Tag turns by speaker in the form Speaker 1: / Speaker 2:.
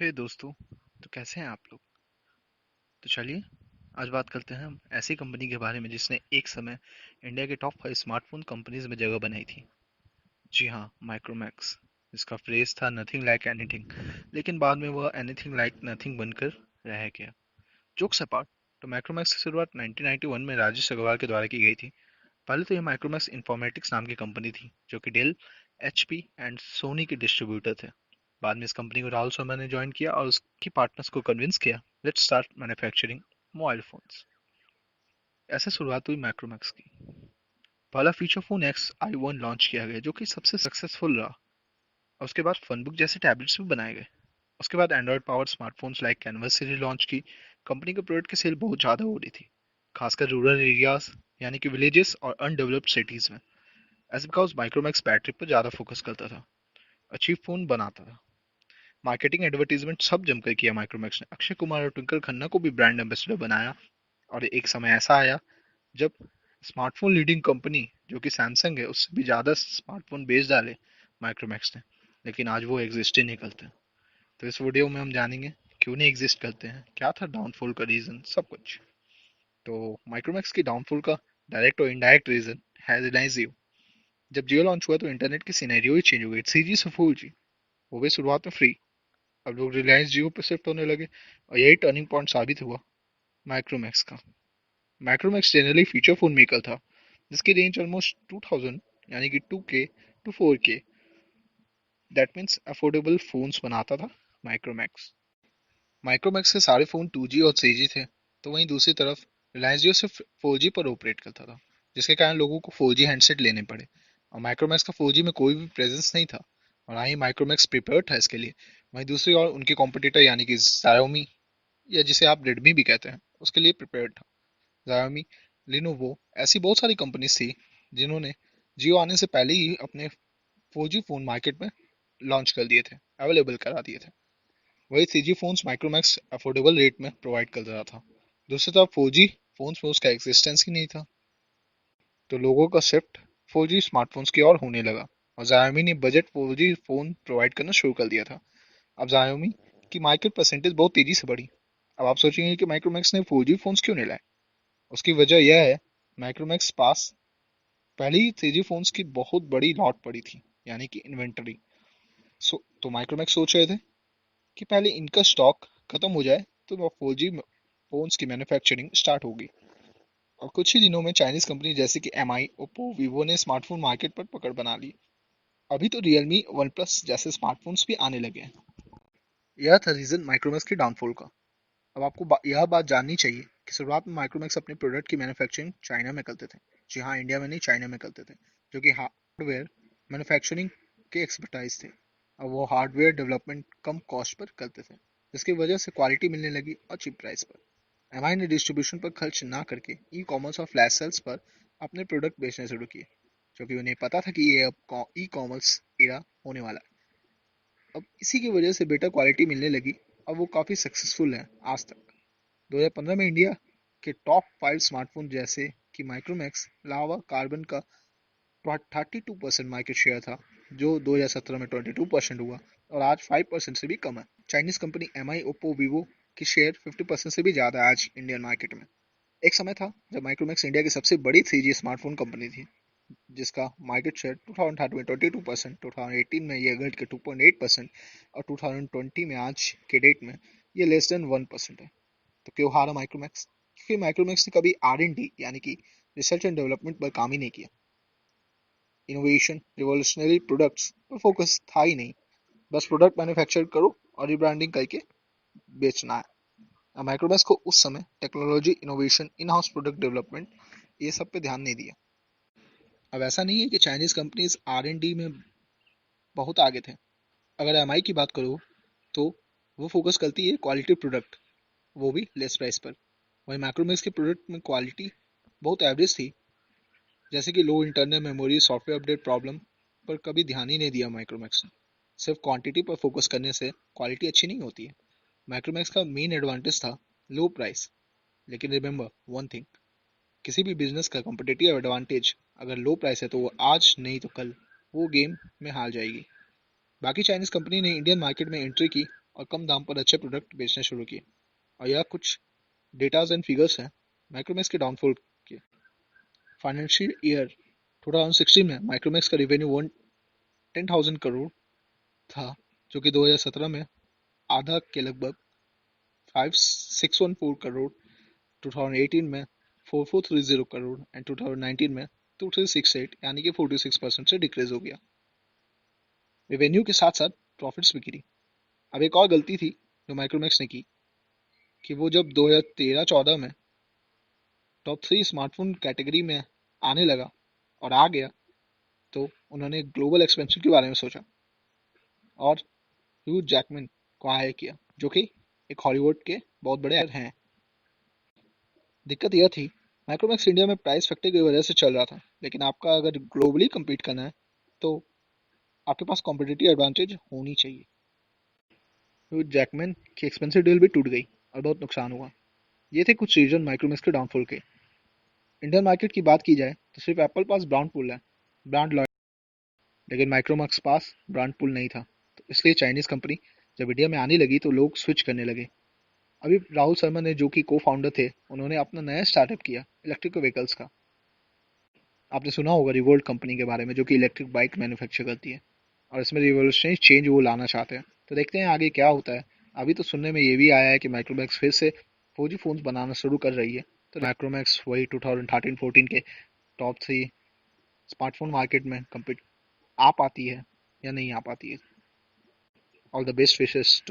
Speaker 1: हे दोस्तों। तो कैसे हैं आप लोग। तो चलिए आज बात करते हैं हम ऐसी कंपनी के बारे में जिसने एक समय इंडिया के टॉप 5 स्मार्टफोन कंपनीज में जगह बनाई थी। जी हाँ, माइक्रोमैक्स। इसका फ्रेज था नथिंग लाइक एनीथिंग, लेकिन बाद में वह एनीथिंग लाइक नथिंग बनकर रह गया। जोक्स अपार्ट, तो माइक्रोमैक्स की शुरुआत 1991 में राजेश अग्रवाल के द्वारा की गई थी। पहले तो यह माइक्रोमैक्स इंफॉर्मेटिक्स नाम की कंपनी थी जो कि डेल, एचपी एंड सोनी के डिस्ट्रीब्यूटर थे। बाद में इस कंपनी को राहुल शर्मा ने ज्वाइन किया और उसकी पार्टनर्स को कन्विंस किया, let's start manufacturing mobile phones. ऐसे शुरुआत हुई माइक्रोमैक्स की। पहला feature phone x I one launch किया गया जो कि सबसे सक्सेसफुल रहा, और उसके बाद फनबुक जैसे टैबलेट्स भी बनाए गए। उसके बाद Android powered smartphones like canvas series launch की। कंपनी के प्रोडक्ट की सेल बहुत ज़्यादा हो रही थी, खासकर रूरल एरियाज यानी कि विलेजेस और अनडेवलप्ड सिटीज़ में। एज बिकॉज माइक्रोमैक्स बैटरी पर ज़्यादा फोकस करता था, अच्छी फ़ोन बनाता था। मार्केटिंग एडवर्टीजमेंट सब जमकर किया माइक्रोमैक्स ने। अक्षय कुमार और ट्विंकल खन्ना को भी ब्रांड एम्बेसडर बनाया। और एक समय ऐसा आया जब स्मार्टफोन लीडिंग कंपनी जो कि सैमसंग है उससे भी ज़्यादा स्मार्टफोन बेच डाले माइक्रोमैक्स ने, लेकिन आज वो एग्जिस्ट ही नहीं करते। तो इस वीडियो में हम जानेंगे क्यों नहीं एग्जिस्ट करते हैं, क्या था डाउनफॉल का रीज़न, सब कुछ। तो माइक्रोमैक्स की डाउनफॉल का डायरेक्ट और इनडायरेक्ट रीज़न है रिलायंस जियो। जब जियो लॉन्च हुआ तो इंटरनेट की सिनेरियो ही चेंज हो गई। 3G से 4G, वो भी शुरुआत में फ्री। अब लोग रिलायंस जियो पे शिफ्ट होने लगे और यही टर्निंग पॉइंट साबित हुआ माइक्रोमैक्स का। Micromax generally feature phone maker था जिसकी रेंज ऑलमोस्ट 2000 यानी कि 2K to 4K, that means affordable phones बनाता था माइक्रोमैक्स। माइक्रोमैक्स के सारे फोन 2G और 3G थे, तो वहीं दूसरी तरफ रिलायंस जियो सिर्फ 4G पर ऑपरेट करता था, जिसके कारण लोगों को 4G हैंडसेट लेने पड़े। और माइक्रोमैक्स का 4G में कोई भी प्रेजेंस नहीं था, और ना ही माइक्रोमैक्स प्रिपेयर्ड था इसके लिए। वहीं दूसरी ओर उनके कॉम्पिटिटर यानी कि Xiaomi, या जिसे आप रेडमी भी कहते हैं, उसके लिए प्रिपेयर्ड था। Xiaomi, Lenovo, ऐसी बहुत सारी कंपनीज थी जिन्होंने जियो आने से पहले ही अपने 4G फोन मार्केट में लॉन्च कर दिए थे, अवेलेबल करा दिए थे। वही 3G phones Micromax affordable rate में प्रोवाइड कर रहा था। दूसरी तरफ 4G फोन्स में उसका एक्सिस्टेंस ही नहीं था, तो लोगों का शिफ्ट 4G स्मार्टफोन्स की ओर होने लगा, और Xiaomi ने बजट 4G फोन प्रोवाइड करना शुरू कर दिया था। अब Xiaomi की मार्केट परसेंटेज बहुत तेजी से बढ़ी। अब आप सोचेंगे कि माइक्रोमैक्स ने 4G फोन्स क्यों नहीं लाए। उसकी वजह यह है, माइक्रोमैक्स पास पहले ही 3G फोन्स की बहुत बड़ी लॉट पड़ी थी, यानी कि इन्वेंटरी। तो माइक्रोमैक्स सोच रहे थे कि पहले इनका स्टॉक खत्म हो जाए तो 4G फोन्स की मैन्युफैक्चरिंग स्टार्ट होगी। और कुछ ही दिनों में चाइनीज कंपनी जैसे कि एमआई, ओप्पो, वीवो ने स्मार्टफोन मार्केट पर पकड़ बना ली। अभी तो रियलमी, वन प्लस जैसे स्मार्टफोन्स भी आने लगे हैं। यह था रीजन माइक्रोमैक्स की डाउनफॉल का। अब आपको यह बात जाननी चाहिए कि शुरुआत में माइक्रोमैक्स अपने प्रोडक्ट की मैन्युफैक्चरिंग चाइना में करते थे। जी हाँ, इंडिया में नहीं, चाइना में करते थे, जो कि हार्डवेयर मैन्युफैक्चरिंग के एक्सपर्टाइज थे। और वो हार्डवेयर डेवलपमेंट कम कॉस्ट पर करते थे, जिसकी वजह से क्वालिटी मिलने लगी और चीप प्राइस पर। एमआई ने डिस्ट्रीब्यूशन पर खर्च ना करके ई कॉमर्स और फ्लैश सेल्स पर अपने प्रोडक्ट बेचने शुरू किए, क्योंकि उन्हें पता था कि ये अब ई कॉमर्स एरा होने वाला है। अब इसी की वजह से बेटर क्वालिटी मिलने लगी और वो काफ़ी सक्सेसफुल है आज तक। 2015 में इंडिया के टॉप 5 स्मार्टफोन जैसे कि माइक्रोमैक्स लावा कार्बन का 32% मार्केट शेयर था, जो 2017 में 22% हुआ, और आज 5% से भी कम है। Chinese company MI, Oppo, Vivo की शेयर 50% से भी ज़्यादा है आज इंडियन मार्केट में। एक समय था जब माइक्रोमैक्स इंडिया की सबसे बड़ी 3G स्मार्टफोन कंपनी थी, जिसका मार्केट शेयर 2013 में 22%, 2018 में ये घट के 2.8%, और 2020 में आज के डेट में ये लेस देन 1% है। तो क्यों हारा माइक्रोमैक्स? क्योंकि माइक्रोमैक्स ने कभी R&D यानी कि रिसर्च एंड डेवलपमेंट पर काम ही नहीं किया। इनोवेशन, रिवोल्यूशनरी प्रोडक्ट्स पर फोकस था ही नहीं। बस प्रोडक्ट मैन्युफैक्चर करो और रिब्रांडिंग करके बेचना है। अब माइक्रोमैक्स को उस समय technology, innovation, in house product development, ये सब पे ध्यान नहीं दिया। अब ऐसा नहीं है कि चाइनीज कंपनीज R&D में बहुत आगे थे। अगर एमआई की बात करो तो वो फोकस करती है क्वालिटी प्रोडक्ट, वो भी लेस प्राइस पर। वहीं माइक्रोमैक्स के प्रोडक्ट में क्वालिटी बहुत एवरेज थी, जैसे कि low internal memory, software update problem पर कभी ध्यान ही नहीं दिया माइक्रोमैक्स ने। सिर्फ क्वांटिटी पर फोकस करने से क्वालिटी अच्छी नहीं होती है। माइक्रोमैक्स का मेन एडवांटेज था लो प्राइस। लेकिन रिमेंबर वन थिंग, किसी भी बिजनेस का कॉम्पिटिटिव एडवांटेज अगर लो प्राइस है तो वो आज नहीं तो कल वो गेम में हार जाएगी। बाकी चाइनीज कंपनी ने इंडियन मार्केट में एंट्री की और कम दाम पर अच्छे प्रोडक्ट बेचने शुरू किए। और यह कुछ डेटाज एंड फिगर्स हैं माइक्रोमैक्स के डाउनफॉल के। फाइनेंशियल ईयर 2016 में माइक्रोमैक्स का रेवेन्यू 10,000 करोड़ था, जो कि 2017 में आधा के लगभग 5614 करोड़, 2018 में 4430 करोड़ एंड 2019 में 2368 यानी कि 46% से डिक्रीज हो गया। रेवेन्यू के साथ साथ प्रॉफिट्स भी गिरी। अब एक और गलती थी जो माइक्रोमैक्स ने की कि वो जब 2013-14 में टॉप 3 स्मार्टफोन कैटेगरी में आने लगा और आ गया, तो उन्होंने ग्लोबल एक्सपेंशन के बारे में सोचा और ह्यू जैकमैन को हायर किया, जो कि एक हॉलीवुड के बहुत बड़े एक्टर हैं। दिक्कत यह थी, माइक्रोमैक्स इंडिया में प्राइस फैक्टर की वजह से चल रहा था, लेकिन आपका अगर ग्लोबली कम्पीट करना है तो आपके पास कॉम्पिटिटिव एडवांटेज होनी चाहिए। ह्यू जैकमैन की एक्सपेंसिव डील भी टूट गई और बहुत नुकसान हुआ। ये थे कुछ रीजन माइक्रोमैक्स के डाउनफॉल के। इंडियन मार्केट की बात की जाए तो सिर्फ एप्पल पास ब्रांड पूल है, ब्रांड लॉयल, लेकिन माइक्रोमैक्स पास ब्रांड पूल नहीं था। तो इसलिए चाइनीज कंपनी जब इंडिया में आने लगी तो लोग स्विच करने लगे। अभी राहुल शर्मा ने, जो कि को फाउंडर थे, उन्होंने अपना नया स्टार्टअप किया इलेक्ट्रिक व्हीकल्स का। आपने सुना होगा रिवोल्ट कंपनी के बारे में, जो कि इलेक्ट्रिक बाइक मैन्युफैक्चर करती है और इसमें रिवोल्यूशनरी चेंज वो लाना चाहते हैं। तो देखते हैं आगे क्या होता है। अभी तो सुनने में ये भी आया है कि माइक्रोमैक्स फिर से 4G फोन्स बनाना शुरू कर रही है। तो माइक्रोमैक्स वही 2013-14 के टॉप 3 स्मार्टफोन मार्केट में कम्पीट आ पाती है या नहीं आ पाती है। All the best wishes to